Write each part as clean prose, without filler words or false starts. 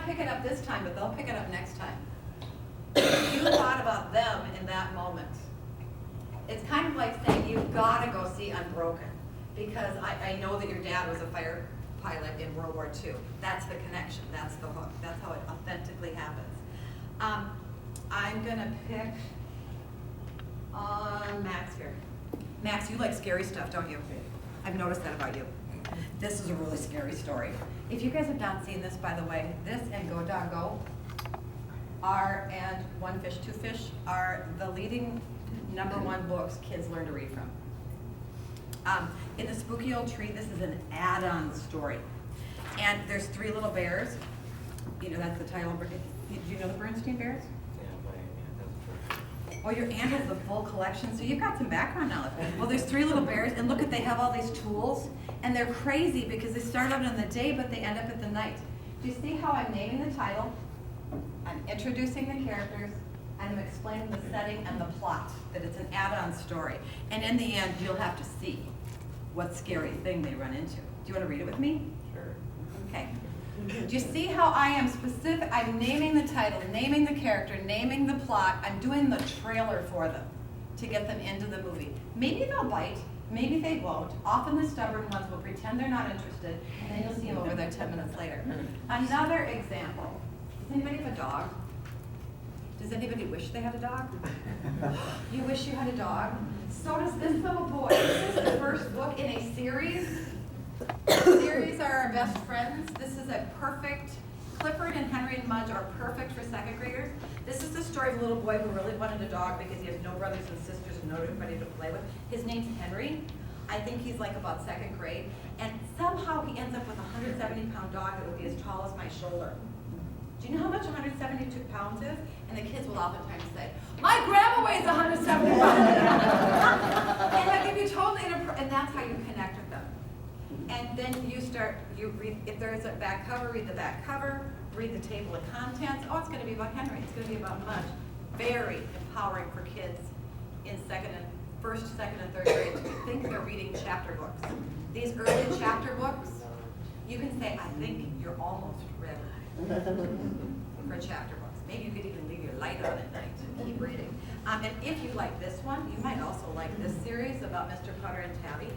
not pick it up this time, but they'll pick it up next time. You thought about them in that moment. It's kind of like saying, you've got to go see Unbroken, because I know that your dad was a fighter pilot in World War II. That's the connection, that's the hook, that's how it authentically happens. I'm gonna pick on Max here. Max, you like scary stuff, don't you? I've noticed that about you. This is a really scary story. If you guys have not seen this, by the way, this and Go Dog Go are, and One Fish, Two Fish, are the leading #1 books kids learn to read from. In The Spooky Old Tree, this is an add-on story. And there's 3 little bears. You know, that's the title. Do you know the Bernstein Bears? Yeah, my aunt has a Oh, your aunt has the full collection, so you've got some background knowledge. Well, there's 3 little bears, and look at, they have all these tools, and they're crazy because they start out in the day, but they end up at the night. Do you see how I'm naming the title? I'm introducing the characters, and I'm explaining the setting and the plot, that it's an add-on story. And in the end, you'll have to see what scary thing they run into. Do you want to read it with me? Sure. Okay. Do you see how I am specific? I'm naming the title, naming the character, naming the plot. I'm doing the trailer for them to get them into the movie. Maybe they'll bite, maybe they won't. Often the stubborn ones will pretend they're not interested, and then you'll see them over there 10 minutes later. Another example. Does anybody have a dog? Does anybody wish they had a dog? You wish you had a dog? So does this little boy. This is the first book in a series. The series are our best friends. This is a perfect, Clifford and Henry and Mudge are perfect for 2nd graders. This is the story of a little boy who really wanted a dog because he has no brothers and sisters and nobody to play with. His name's Henry. I think he's like about 2nd grade. And somehow he ends up with a 170-pound dog that would be as tall as my shoulder. Do you know how much 172 pounds is? And the kids will oftentimes say, my grandma weighs 170 pounds. And that can be totally and that's how you connect with them. And then you read, if there's a back cover, read the back cover, read the table of contents. Oh, it's going to be about Henry. It's going to be about Mudge. Very empowering for kids in first, second, and third grade to think they're reading chapter books. These early chapter books, you can say, I think you're almost ready for chapter books. Maybe you could even leave your light on at night and keep reading. And if you like this one, you might also like this series about Mr. Potter and Tabby,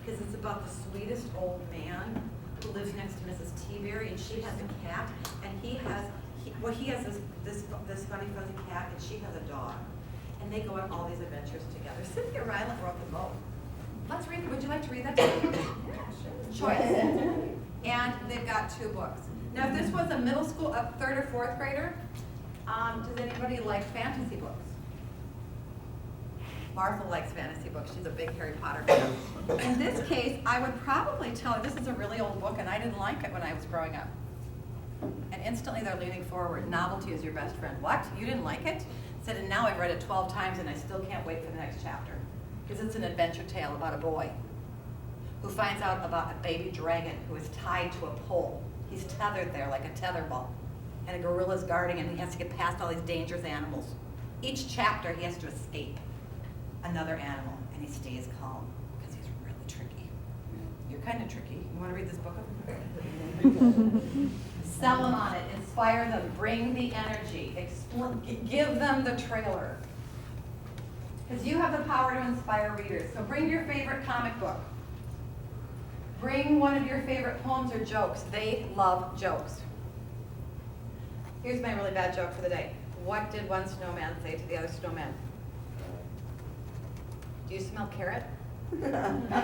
because it's about the sweetest old man who lives next to Mrs. Teaberry, and she has a cat, and he has this funny fuzzy cat, and she has a dog, and they go on all these adventures together. Cynthia Ryland wrote them both. Let's read. Would you like to read that? Yeah, sure. Choice. And they've got 2 books. Now, if this was a middle school, a 3rd or 4th grader, does anybody like fantasy books? Martha likes fantasy books. She's a big Harry Potter fan. In this case, I would probably tell her this is a really old book, and I didn't like it when I was growing up. And instantly they're leaning forward. Novelty is your best friend. What? You didn't like it? Said, and now I've read it 12 times, and I still can't wait for the next chapter. Because it's an adventure tale about a boy who finds out about a baby dragon who is tied to a pole. He's tethered there like a tetherball. And a gorilla's guarding him, and he has to get past all these dangerous animals. Each chapter, he has to escape another animal, and he stays calm because he's really tricky. You're kind of tricky. You want to read this book? Sell them on it, inspire them, bring the energy, give them the trailer. Because you have the power to inspire readers. So bring your favorite comic book. Bring one of your favorite poems or jokes. They love jokes. Here's my really bad joke for the day. What did one snowman say to the other snowman? Do you smell carrot? And I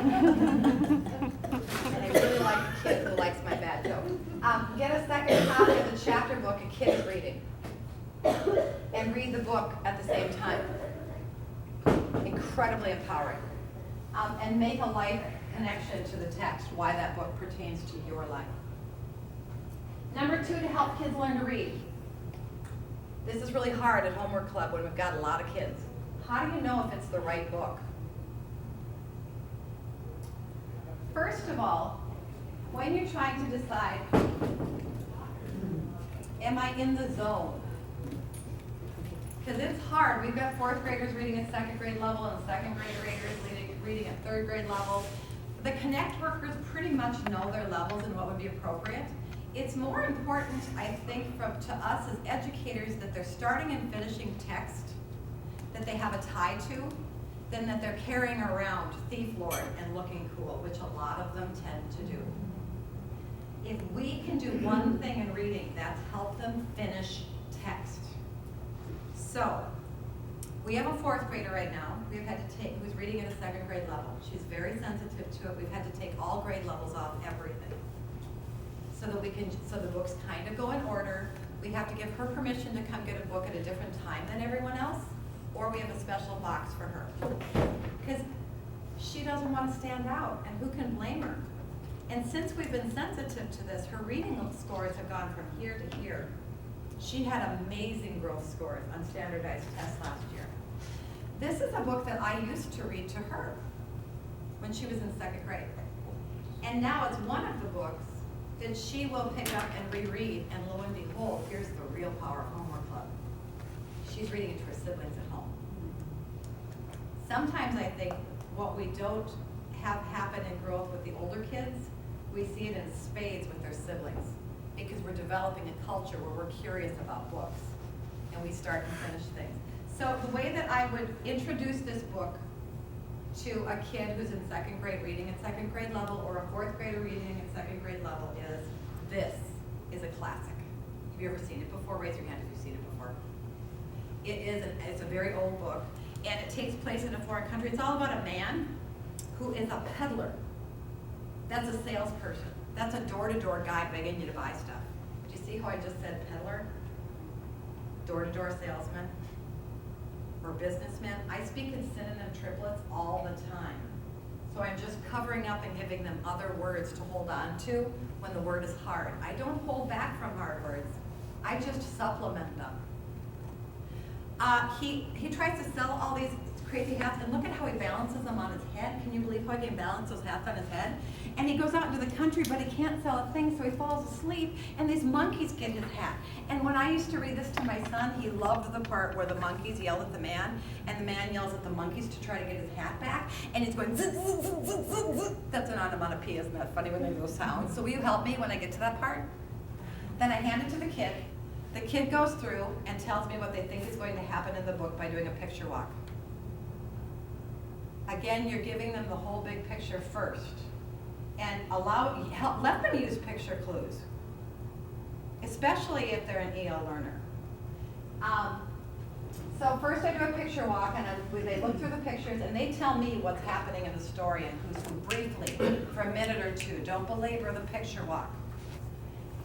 really like a kid who likes my bad joke. Get a second copy of the chapter book a kid is reading. And read the book at the same time. Incredibly empowering. And make a life connection to the text, why that book pertains to your life. Number 2, to help kids learn to read. This is really hard at homework club when we've got a lot of kids. How do you know if it's the right book? First of all, when you're trying to decide, am I in the zone? Because it's hard. We've got 4th graders reading at 2nd grade level and 2nd grade readers reading at 3rd grade level. The CONECT workers pretty much know their levels and what would be appropriate. It's more important, I think, to us as educators that they're starting and finishing text that they have a tie to, than that they're carrying around Thief Lord and looking cool, which a lot of them tend to do. If we can do one thing in reading, that's help them finish text. So, we have a 4th grader right now. We've had to take, who's reading at a 2nd grade level. She's very sensitive to it. We've had to take all grade levels off everything. So that we can, so the books kind of go in order. We have to give her permission to come get a book at a different time than everyone else, or we have a special box for her. Because she doesn't want to stand out, and who can blame her? And since we've been sensitive to this, her reading scores have gone from here to here. She had amazing growth scores on standardized tests last year. This is a book that I used to read to her when she was in 2nd grade. And now it's one of the books that she will pick up and reread, and lo and behold, here's the real power of Homework Club. She's reading it to her siblings at home. Sometimes I think what we don't have happen in growth with the older kids, we see it in spades with their siblings, because we're developing a culture where we're curious about books, and we start and finish things. So the way that I would introduce this book to a kid who's in 2nd grade reading at 2nd grade level, or a 4th grader reading at 2nd grade level, is this is a classic. Have you ever seen it before? Raise your hand if you've seen it before. It's a very old book, and it takes place in a foreign country. It's all about a man who is a peddler. That's a salesperson. That's a door-to-door guy begging you to buy stuff. Did you see how I just said peddler? Door-to-door salesman. Or businessman. I speak in synonym triplets all the time. So I'm just covering up and giving them other words to hold on to when the word is hard. I don't hold back from hard words. I just supplement them. He tries to sell all these crazy hats, and look at how he balances them on his head. Can you believe how he can balance those hats on his head? And he goes out into the country, but he can't sell a thing, so he falls asleep, and these monkeys get his hat. And when I used to read this to my son, he loved the part where the monkeys yell at the man, and the man yells at the monkeys to try to get his hat back, and he's going zzz, zzz, zzz, zzz, zzz. That's an onomatopoeia, isn't that funny when they do those sounds? So will you help me when I get to that part? Then I hand it to the kid. The kid goes through and tells me what they think is going to happen in the book by doing a picture walk. Again, you're giving them the whole big picture first. And let them use picture clues, especially if they're an EL learner. So first I do a picture walk, and they look through the pictures, and they tell me what's happening in the story and who's who briefly for a minute or two. Don't belabor the picture walk.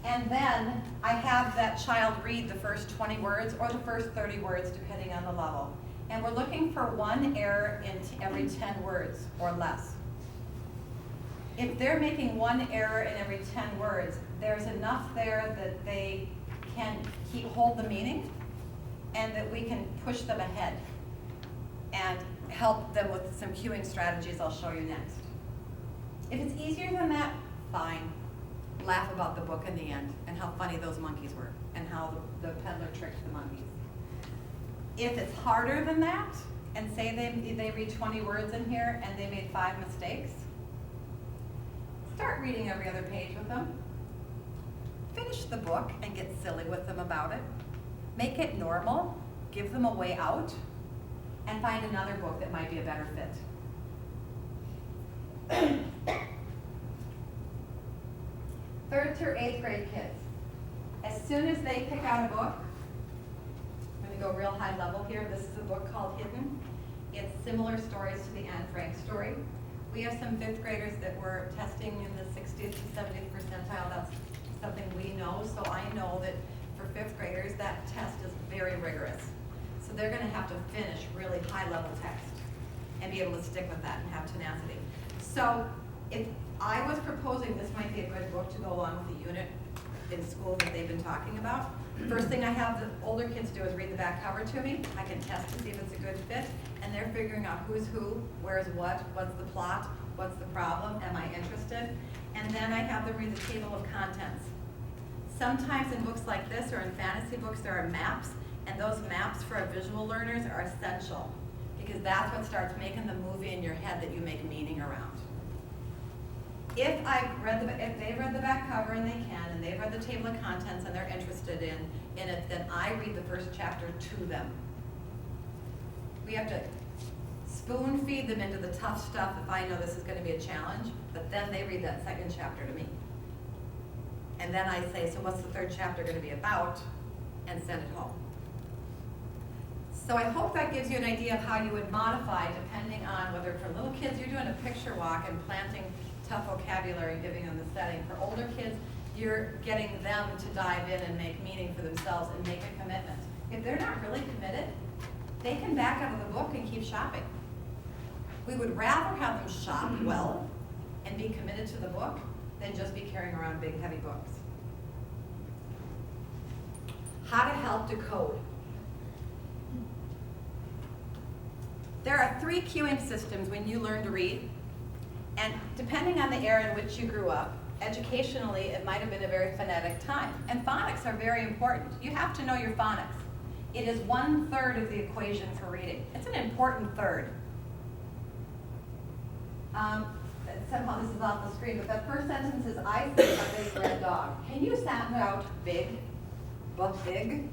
And then I have that child read the first 20 words or the first 30 words, depending on the level. And we're looking for 1 error in every 10 words or less. If they're making 1 error in every 10 words, there's enough there that they can hold the meaning, and that we can push them ahead and help them with some cueing strategies I'll show you next. If it's easier than that, fine. Laugh about the book in the end and how funny those monkeys were and how the peddler tricked the monkeys. If it's harder than that, and say they read 20 words in here and they made 5 mistakes, start reading every other page with them. Finish the book and get silly with them about it. Make it normal, give them a way out, and find another book that might be a better fit. 3rd through 8th grade kids. As soon as they pick out a book, I'm going to go real high level here. This is a book called Hidden. It's similar stories to the Anne Frank story. We have some 5th graders that were testing in the 60th to 70th percentile. That's something we know, so I know that for 5th graders, that test is very rigorous. So they're going to have to finish really high level text and be able to stick with that and have tenacity. So if I was proposing this might be a good book to go along with the unit in school that they've been talking about. First thing I have the older kids do is read the back cover to me. I can test to see if it's a good fit, and they're figuring out who's who, where's what's the plot, what's the problem, am I interested? And then I have them read the table of contents. Sometimes in books like this or in fantasy books there are maps, and those maps for our visual learners are essential because that's what starts making the movie in your head that you make meaning around. If they've read the back cover and they can, and they've read the table of contents and they're interested in it, then I read the first chapter to them. We have to spoon feed them into the tough stuff if I know this is going to be a challenge, but then they read that second chapter to me. And then I say, so what's the third chapter going to be about? And send it home. So I hope that gives you an idea of how you would modify depending on whether for little kids you're doing a picture walk and planting tough vocabulary and giving them the setting. For older kids, you're getting them to dive in and make meaning for themselves and make a commitment. If they're not really committed, they can back out of the book and keep shopping. We would rather have them shop well and be committed to the book than just be carrying around big, heavy books. How to help decode. There are 3 cueing systems when you learn to read, and depending on the era in which you grew up, educationally, it might have been a very phonetic time. And phonics are very important. You have to know your phonics. It is 1/3 of the equation for reading. It's an important third. Somehow this is off the screen, but that first sentence is, I see a big red dog. Can you sound out big, but big?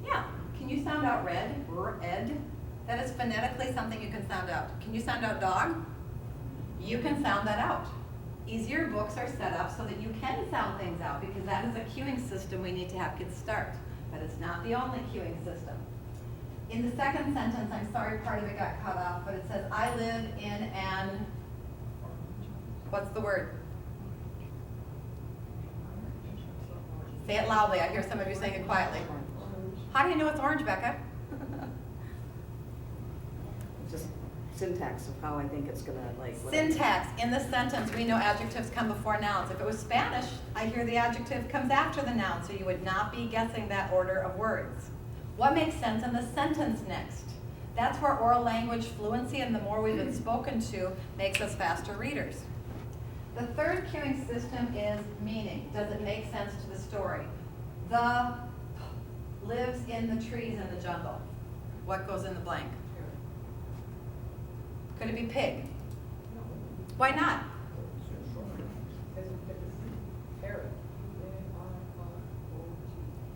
Yeah. Can you sound out red, red? That is phonetically something you can sound out. Can you sound out dog? You can sound that out. Easier books are set up so that you can sound things out, because that is a cueing system we need to have kids start. But it's not the only cueing system. In the second sentence, I'm sorry part of it got cut off, but it says, I live in an, what's the word? Say it loudly. I hear some of you saying it quietly. How do you know it's orange, Becca? Just syntax of how I think it's gonna like. Syntax. In the sentence, we know adjectives come before nouns. If it was Spanish, I hear the adjective comes after the noun, so you would not be guessing that order of words. What makes sense in the sentence next? That's where oral language fluency, and the more we've been spoken to, makes us faster readers. The third cueing system is meaning. Does it make sense to the story? The lives in the trees in the jungle. What goes in the blank? Could it be pig? Why not?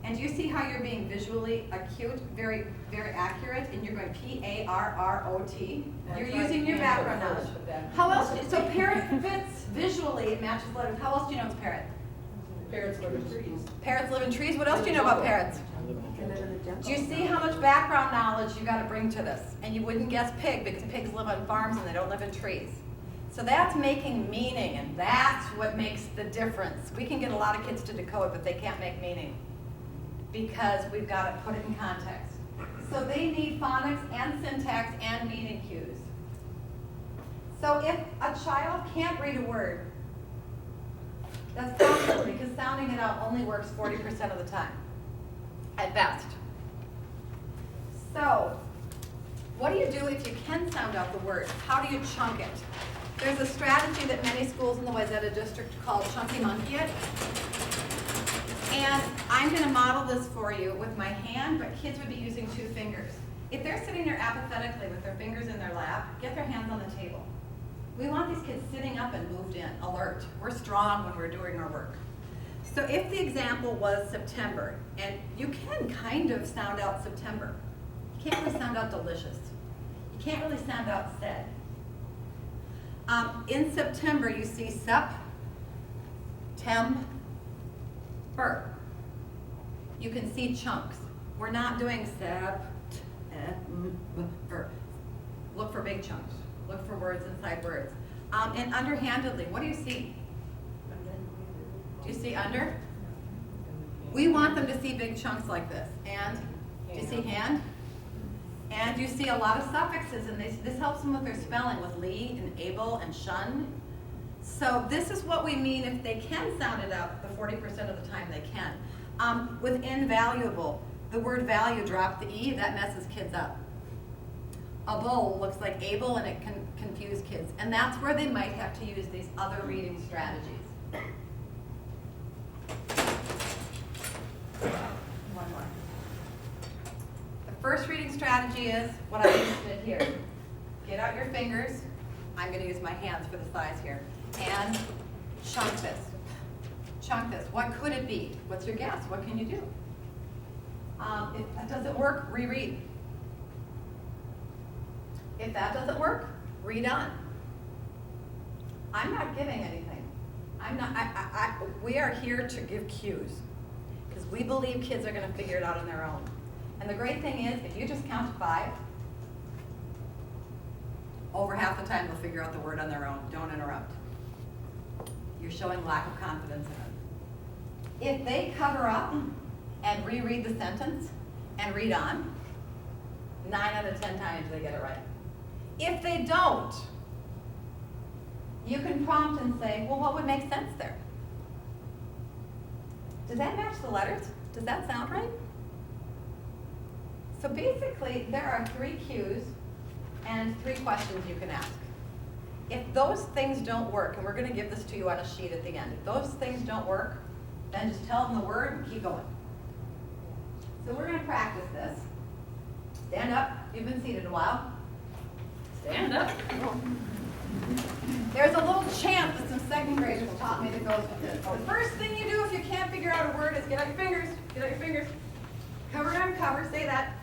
And do you see how you're being visually acute, very, very accurate, and you're going P-A-R-R-O-T? You're using your background knowledge. How else, so parrot fits visually, it matches letters. How else do you know it's parrot? Parrots live in trees. Parrots live in trees? What else do you know about parrots? Do you see how much background knowledge you got to bring to this? And you wouldn't guess pig, because pigs live on farms and they don't live in trees. So that's making meaning, and that's what makes the difference. We can get a lot of kids to decode, but they can't make meaning, because we've got to put it in context. So they need phonics and syntax and meaning cues. So if a child can't read a word, that's possible, because sounding it out only works 40% of the time, at best. So what do you do if you can sound out the word? How do you chunk it? There's a strategy that many schools in the Wayzata district call chunky monkey it. And I'm going to model this for you with my hand, but kids would be using 2 fingers. If they're sitting there apathetically with their fingers in their lap, get their hands on the table. We want these kids sitting up and moved in, alert. We're strong when we're doing our work. So if the example was September, and you can kind of sound out September. You can't really sound out delicious. You can't really sound out said. In September, you see sep, temp, ber. You can see chunks. We're not doing sep, ber. Look for big chunks. Look for words inside words. And underhandedly, what do you see? Do you see under? We want them to see big chunks like this. And do you see hand? And you see a lot of suffixes, and this helps them with their spelling, with lee and able and shun. So this is what we mean if they can sound it out the 40% of the time they can. With invaluable, the word value, drop the E, that messes kids up. A bowl looks like able, and it can confuse kids. And that's where they might have to use these other reading strategies. One more. The first reading strategy is what I just did here. Get out your fingers. I'm going to use my hands for the size here. and chunk this. Chunk this. What could it be? What's your guess? What can you do? If that doesn't work, reread. If that doesn't work, read on. I'm not giving anything. We are here to give cues because we believe kids are going to figure it out on their own. And the great thing is, if you just count to 5, over half the time they'll figure out the word on their own. Don't interrupt. You're showing lack of confidence in it. If they cover up and reread the sentence and read on, 9 out of 10 times they get it right. If they don't, you can prompt and say, well, what would make sense there? Does that match the letters? Does that sound right? So basically, there are 3 cues and 3 questions you can ask. If those things don't work, and we're going to give this to you on a sheet at the end, if those things don't work, then just tell them the word and keep going. So we're going to practice this. Stand up. You've been seated a while. Stand up. There's a little chant that some 2nd graders taught me that goes with this. The first thing you do if you can't figure out a word is get out your fingers. Get out your fingers. Cover and uncover. Say that.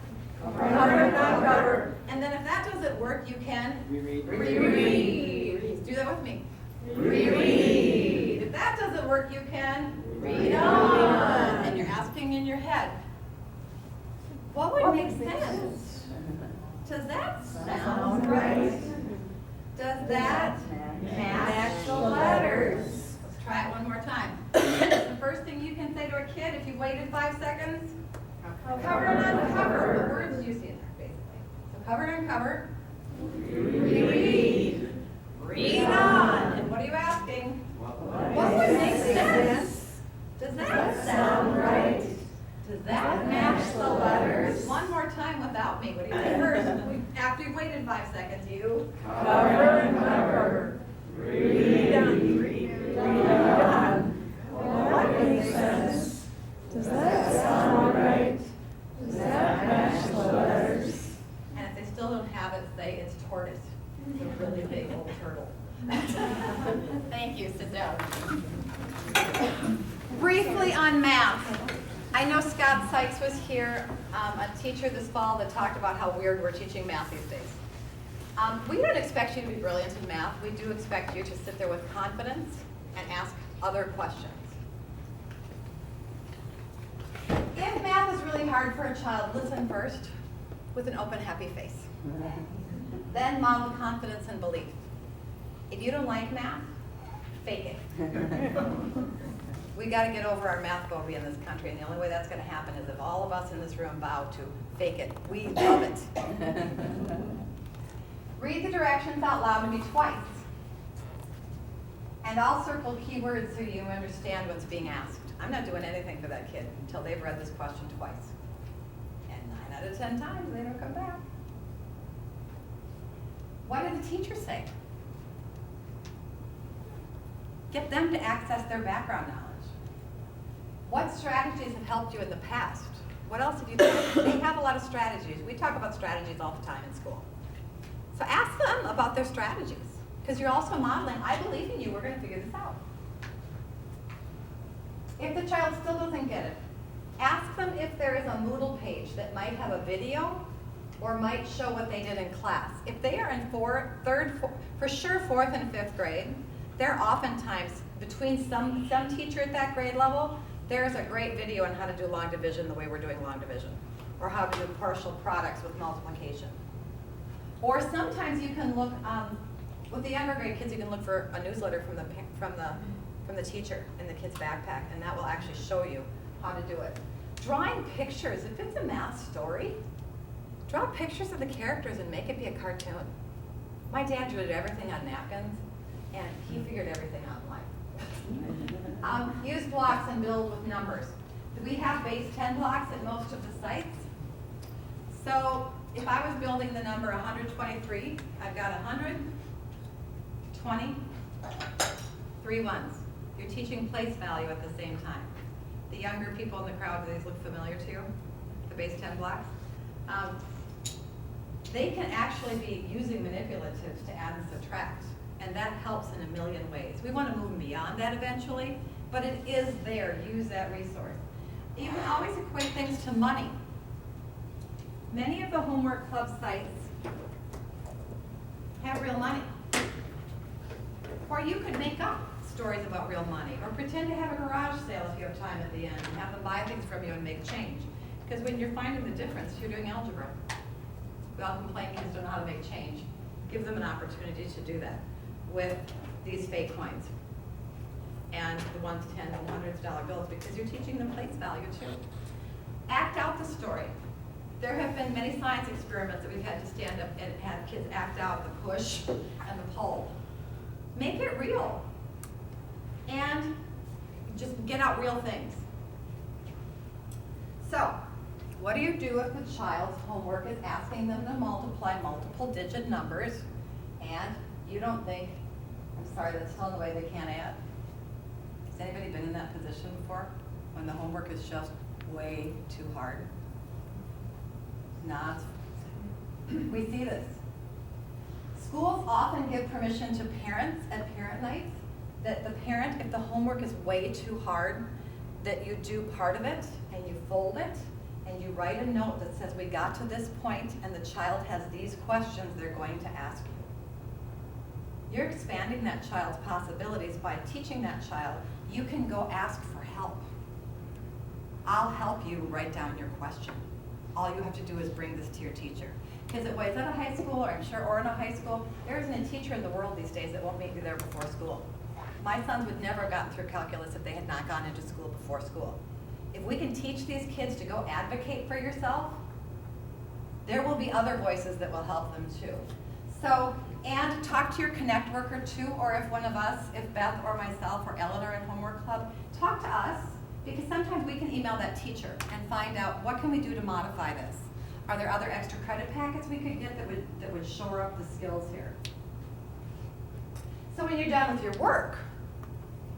Cover and uncover. And then if that doesn't work, you can reread. Do that with me. Reread. If that doesn't work, you can read on. And you're asking in your head, what would make sense? Does that sound right? Does that match the letters? Let's try it one more time. The first thing you can say to a kid if you waited 5 seconds, cover and uncover. What words do you see in there, basically? So cover and uncover. Reread. Read on. And what are you asking? What would make sense? Does that sound right? Does that match the letters? One more time without me. What do you say first? After you've waited 5 seconds, you cover and cover. Read on. Read on. What makes sense? Does that sound right? Does that match the letters? And if they still don't have it, say it's tortoise. It's a really big old turtle. Thank you. Sit down. Briefly on math. I know Scott Sykes was here, a teacher this fall that talked about how weird we're teaching math these days. We don't expect you to be brilliant in math. We do expect you to sit there with confidence and ask other questions. If math is really hard for a child, listen first with an open, happy face. Then model confidence and belief. If you don't like math, fake it. We got to get over our math phobia in this country, and the only way that's going to happen is if all of us in this room bow to fake it. We love it. Read the directions out loud to me twice. And I'll circle keywords so you understand what's being asked. I'm not doing anything for that kid until they've read this question twice. And 9 out of 10 times, they don't come back. What did the teacher say? Get them to access their background knowledge. What strategies have helped you in the past? What else have you done? They have a lot of strategies. We talk about strategies all the time in school. So ask them about their strategies, because you're also modeling, I believe in you, we're going to figure this out. If the child still doesn't get it, ask them if there is a Moodle page that might have a video or might show what they did in class. If they are in for sure 4th and 5th grade, they're oftentimes, between some teacher at that grade level, there's a great video on how to do long division the way we're doing long division, or how to do partial products with multiplication. Or sometimes you can look, with the younger grade kids, you can look for a newsletter from the teacher in the kid's backpack, and that will actually show you how to do it. Drawing pictures, if it's a math story, draw pictures of the characters and make it be a cartoon. My dad drew everything on napkins, and he figured everything out in life. Use blocks and build with numbers. We have base 10 blocks at most of the sites. So if I was building the number 123, I've got 100, 20, 3 ones. You're teaching place value at the same time. The younger people in the crowd, do these look familiar to you? The base 10 blocks? They can actually be using manipulatives to add and subtract. And that helps in a million ways. We want to move beyond that eventually, but it is there. Use that resource. You can always equate things to money. Many of the homework club sites have real money. Or you could make up stories about real money, or pretend to have a garage sale if you have time at the end, and have them buy things from you and make change. Because when you're finding the difference, you're doing algebra. We all complain kids don't know how to make change. Give them an opportunity to do that with these fake coins and the 1s, 10s, and $100 bills, because you're teaching them place value too. Act out the story. There have been many science experiments that we've had to stand up and have kids act out the push and the pull. Make it real. And just get out real things. So, what do you do if the child's homework is asking them to multiply multiple digit numbers and you don't think, I'm sorry, that's still the way they can't add? Has anybody been in that position before? When the homework is just way too hard? Not. We see this. Schools often give permission to parents at parent nights that the parent, if the homework is way too hard, that you do part of it and you fold it and you write a note that says we got to this point and the child has these questions they're going to ask you. You're expanding that child's possibilities by teaching that child you can go ask for help. I'll help you write down your question. All you have to do is bring this to your teacher. Because it was at a high school, or I'm sure, or in a high school, there isn't a teacher in the world these days that won't meet you there before school. My sons would never have gotten through calculus if they had not gone into school before school. If we can teach these kids to go advocate for yourself, there will be other voices that will help them too. So, and talk to your CONECT worker too, or if one of us, if Beth or myself or Eleanor in Homework Club, talk to us, because sometimes we can email that teacher and find out what can we do to modify this. Are there other extra credit packets we could get that would shore up the skills here? So when you're done with your work,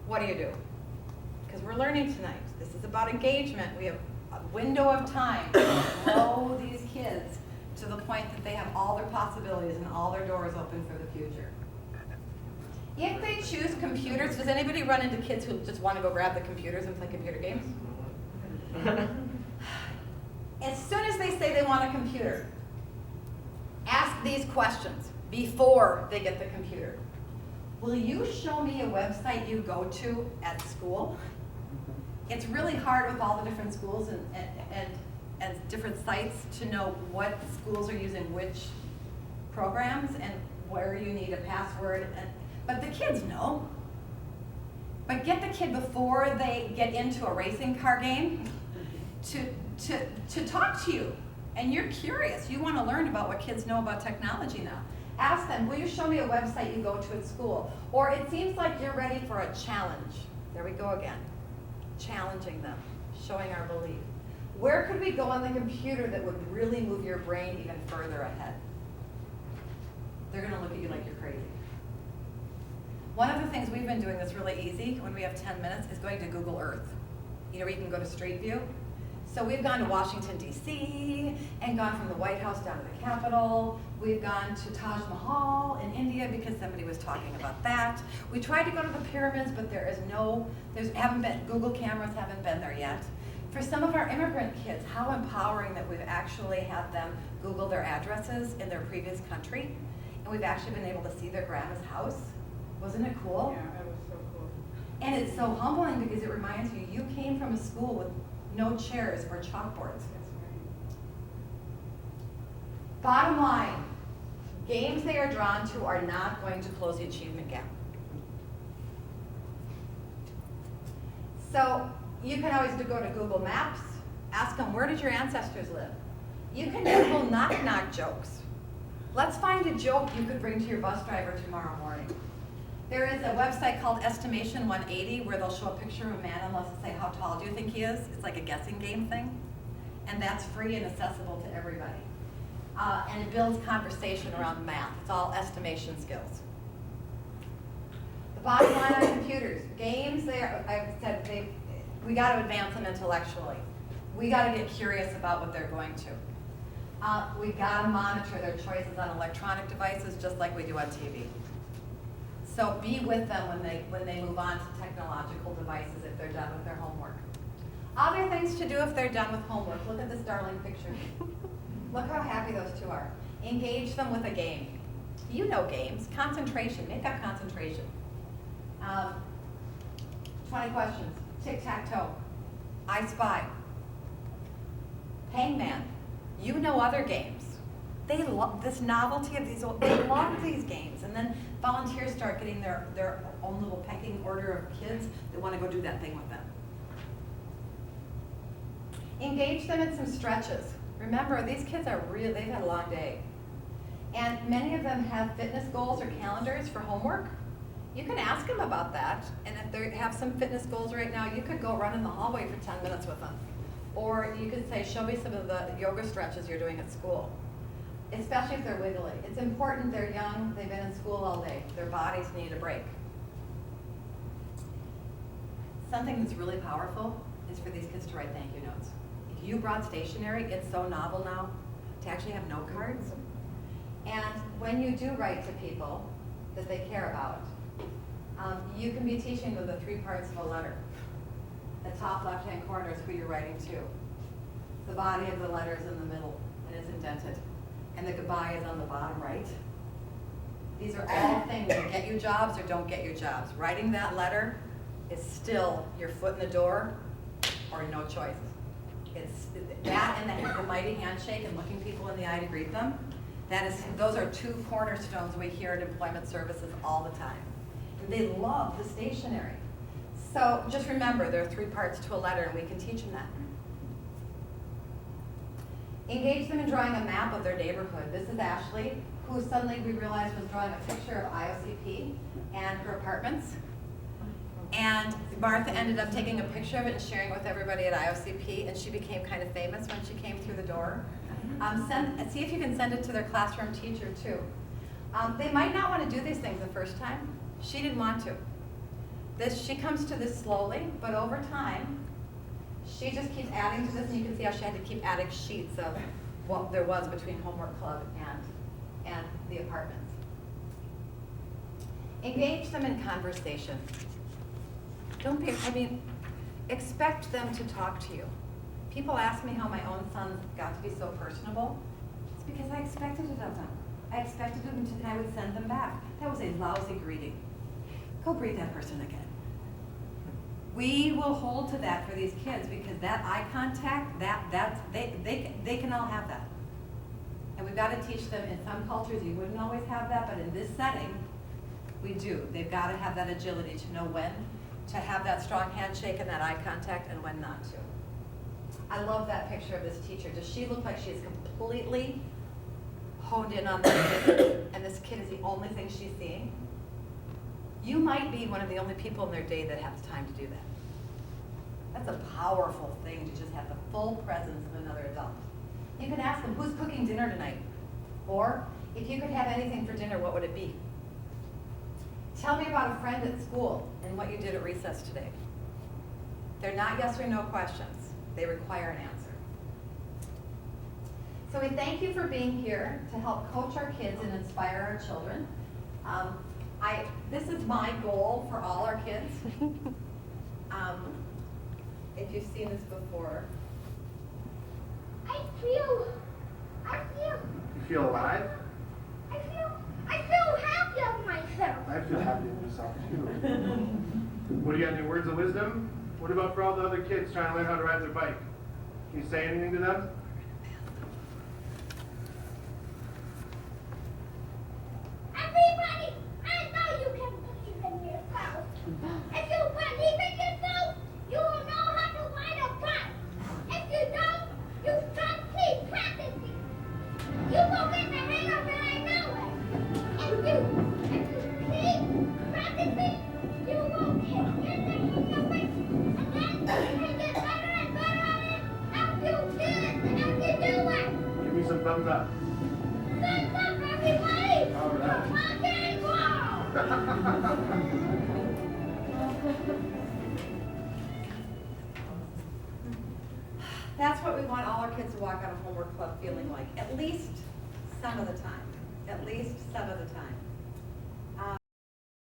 what do? Because we're learning tonight. This is about engagement. We have a window of time to grow these kids to the point that they have all their possibilities and all their doors open for the future. If they choose computers, does anybody run into kids who just want to go grab the computers and play computer games? As soon as they say they want a computer, ask these questions before they get the computer. Will you show me a website you go to at school? It's really hard with all the different schools and different sites to know what schools are using which programs and where you need a password. But the kids know. But get the kid before they get into a racing car game to talk to you. And you're curious. You want to learn about what kids know about technology now. Ask them, will you show me a website you go to at school? Or it seems like you're ready for a challenge. There we go again. Challenging them, showing our belief. Where could we go on the computer that would really move your brain even further ahead? They're going to look at you like you're crazy. One of the things we've been doing that's really easy when we have 10 minutes is going to Google Earth. You know where you can go to Street View? So we've gone to Washington, D.C., and gone from the White House down to the Capitol. We've gone to Taj Mahal in India because somebody was talking about that. We tried to go to the pyramids, but Google cameras haven't been there yet. For some of our immigrant kids, how empowering that we've actually had them Google their addresses in their previous country, and we've actually been able to see their grandma's house. Wasn't it cool? Yeah, it was so cool. And it's so humbling because it reminds you, you came from a school with no chairs or chalkboards. That's right. Bottom line, games they are drawn to are not going to close the achievement gap. So you can always go to Google Maps, ask them, where did your ancestors live? You can do little knock-knock jokes. Let's find a joke you could bring to your bus driver tomorrow morning. There is a website called Estimation 180 where they'll show a picture of a man and they'll say, how tall do you think he is? It's like a guessing game thing. And that's free and accessible to everybody. And it builds conversation around math. It's all estimation skills. The bottom line on computers, games, I've said we got to advance them intellectually. We got to get curious about what they're going to. We got to monitor their choices on electronic devices just like we do on TV. So be with them when they move on to technological devices if they're done with their homework. Other things to do if they're done with homework. Look at this darling picture. Look how happy those two are. Engage them with a game. You know games. Concentration. Make up concentration. 20 questions. Tic-tac-toe. I Spy. Hangman. You know other games. They love this novelty of these. They love these games. And then volunteers start getting their own little pecking order of kids that want to go do that thing with them. Engage them in some stretches. Remember, these kids are they've had a long day. And many of them have fitness goals or calendars for homework. You can ask them about that. And if they have some fitness goals right now, you could go run in the hallway for 10 minutes with them. Or you could say, show me some of the yoga stretches you're doing at school. Especially if they're wiggly. It's important, they're young, they've been in school all day. Their bodies need a break. Something that's really powerful is for these kids to write thank you notes. If you brought stationery, it's so novel now to actually have note cards. And when you do write to people that they care about, you can be teaching them the 3 parts of a letter. The top left-hand corner is who you're writing to. The body of the letter is in the middle and it's indented. And the goodbye is on the bottom right. These are all things that get you jobs or don't get you jobs. Writing that letter is still your foot in the door or no choice. It's that and the mighty handshake and looking people in the eye to greet them. Those are 2 cornerstones we hear in employment services all the time. And they love the stationery. So just remember, there are 3 parts to a letter and we can teach them that. Engage them in drawing a map of their neighborhood. This is Ashley, who suddenly we realized was drawing a picture of IOCP and her apartments. And Martha ended up taking a picture of it and sharing it with everybody at IOCP, and she became kind of famous when she came through the door. See if you can send it to their classroom teacher too. They might not want to do these things the first time. She didn't want to. She comes to this slowly, but over time, she just keeps adding to this, and you can see how she had to keep adding sheets of what there was between homework club and the apartments. Engage them in conversation. Expect them to talk to you. People ask me how my own son got to be so personable. It's because I expected it of them. I expected them to, and I would send them back. That was a lousy greeting. Go greet that person again. We will hold to that for these kids because that eye contact, they can all have that. And we've got to teach them. In some cultures you wouldn't always have that, but in this setting, we do. They've got to have that agility to know when to have that strong handshake and that eye contact and when not to. I love that picture of this teacher. Does she look like she's completely honed in on this kid, and this kid is the only thing she's seeing? You might be one of the only people in their day that has time to do that. That's a powerful thing to just have the full presence of another adult. You can ask them, who's cooking dinner tonight? Or, if you could have anything for dinner, what would it be? Tell me about a friend at school and what you did at recess today. They're not yes or no questions. They require an answer. So we thank you for being here to help coach our kids and inspire our children. This is my goal for all our kids. If you've seen this before. I feel. You feel alive? I feel happy of myself. I feel happy with myself too. What do you got, any words of wisdom? What about for all the other kids trying to learn how to ride their bike? Can you say anything to them? Everybody, I know you can believe in yourself. If you believe in yourself, you will know how to ride a bike. If you don't, you just keep practicing. You will get the hang of it, I know it. If you keep practicing, you will get the hang of it. And then you can get better and better at it as you do it. Give me some thumbs up. Thumbs up, everybody! All right. Rock and roll! That's what we want all our kids to walk out of homework club feeling like, at least some of the time. At least some of the time.